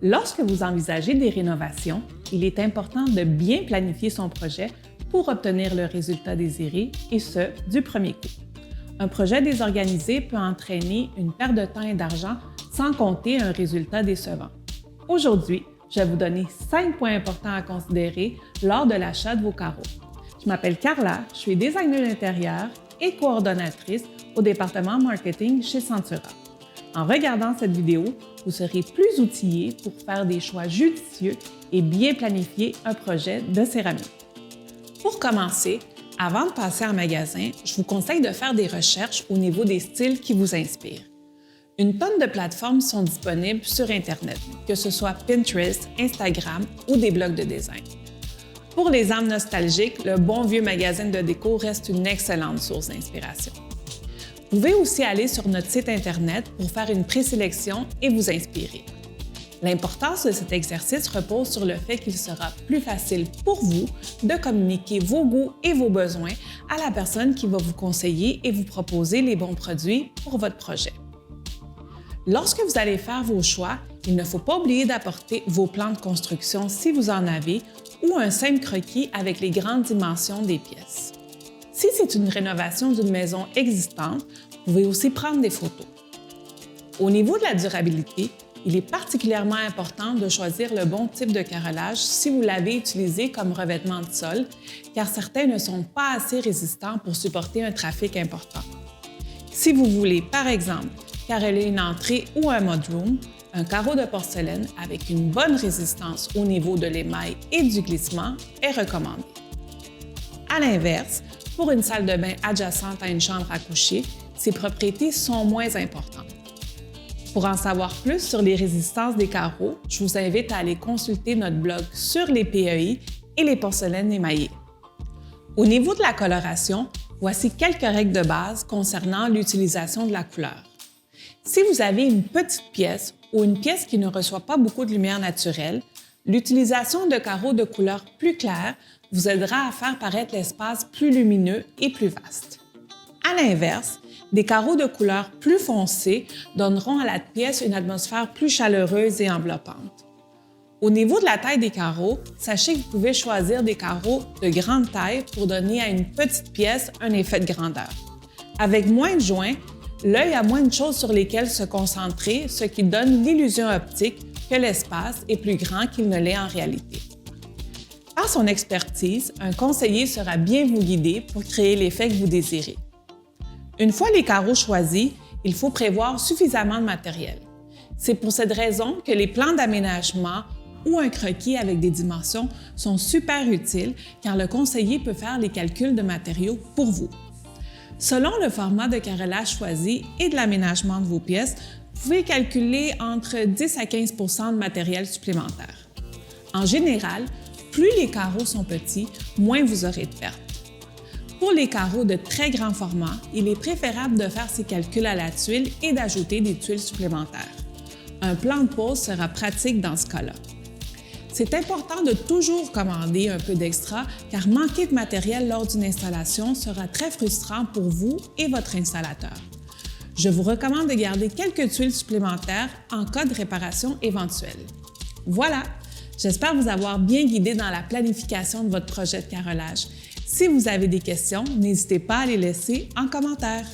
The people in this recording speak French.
Lorsque vous envisagez des rénovations, il est important de bien planifier son projet pour obtenir le résultat désiré, et ce, du premier coup. Un projet désorganisé peut entraîner une perte de temps et d'argent sans compter un résultat décevant. Aujourd'hui, je vais vous donner 5 points importants à considérer lors de l'achat de vos carreaux. Je m'appelle Carla, je suis designer d'intérieur et coordonnatrice au département marketing chez Centura. En regardant cette vidéo, vous serez plus outillé pour faire des choix judicieux et bien planifier un projet de céramique. Pour commencer, avant de passer en magasin, je vous conseille de faire des recherches au niveau des styles qui vous inspirent. Une tonne de plateformes sont disponibles sur Internet, que ce soit Pinterest, Instagram ou des blogs de design. Pour les âmes nostalgiques, le bon vieux magazine de déco reste une excellente source d'inspiration. Vous pouvez aussi aller sur notre site Internet pour faire une présélection et vous inspirer. L'importance de cet exercice repose sur le fait qu'il sera plus facile pour vous de communiquer vos goûts et vos besoins à la personne qui va vous conseiller et vous proposer les bons produits pour votre projet. Lorsque vous allez faire vos choix, il ne faut pas oublier d'apporter vos plans de construction si vous en avez ou un simple croquis avec les grandes dimensions des pièces. Si c'est une rénovation d'une maison existante, vous pouvez aussi prendre des photos. Au niveau de la durabilité, il est particulièrement important de choisir le bon type de carrelage si vous l'avez utilisé comme revêtement de sol, car certains ne sont pas assez résistants pour supporter un trafic important. Si vous voulez, par exemple, carreler une entrée ou un mudroom, un carreau de porcelaine avec une bonne résistance au niveau de l'émail et du glissement est recommandé. À l'inverse, pour une salle de bain adjacente à une chambre à coucher, ces propriétés sont moins importantes. Pour en savoir plus sur les résistances des carreaux, je vous invite à aller consulter notre blog sur les PEI et les porcelaines émaillées. Au niveau de la coloration, voici quelques règles de base concernant l'utilisation de la couleur. Si vous avez une petite pièce ou une pièce qui ne reçoit pas beaucoup de lumière naturelle, l'utilisation de carreaux de couleur plus claire vous aidera à faire paraître l'espace plus lumineux et plus vaste. À l'inverse, des carreaux de couleur plus foncée donneront à la pièce une atmosphère plus chaleureuse et enveloppante. Au niveau de la taille des carreaux, sachez que vous pouvez choisir des carreaux de grande taille pour donner à une petite pièce un effet de grandeur. Avec moins de joints, l'œil a moins de choses sur lesquelles se concentrer, ce qui donne l'illusion optique que l'espace est plus grand qu'il ne l'est en réalité. Par son expertise, un conseiller sera bien vous guider pour créer l'effet que vous désirez. Une fois les carreaux choisis, il faut prévoir suffisamment de matériel. C'est pour cette raison que les plans d'aménagement ou un croquis avec des dimensions sont super utiles car le conseiller peut faire les calculs de matériaux pour vous. Selon le format de carrelage choisi et de l'aménagement de vos pièces, vous pouvez calculer entre 10 à 15 % de matériel supplémentaire. En général, plus les carreaux sont petits, moins vous aurez de pertes. Pour les carreaux de très grand format, il est préférable de faire ces calculs à la tuile et d'ajouter des tuiles supplémentaires. Un plan de pose sera pratique dans ce cas-là. C'est important de toujours commander un peu d'extra car manquer de matériel lors d'une installation sera très frustrant pour vous et votre installateur. Je vous recommande de garder quelques tuiles supplémentaires en cas de réparation éventuelle. Voilà! J'espère vous avoir bien guidé dans la planification de votre projet de carrelage. Si vous avez des questions, n'hésitez pas à les laisser en commentaire.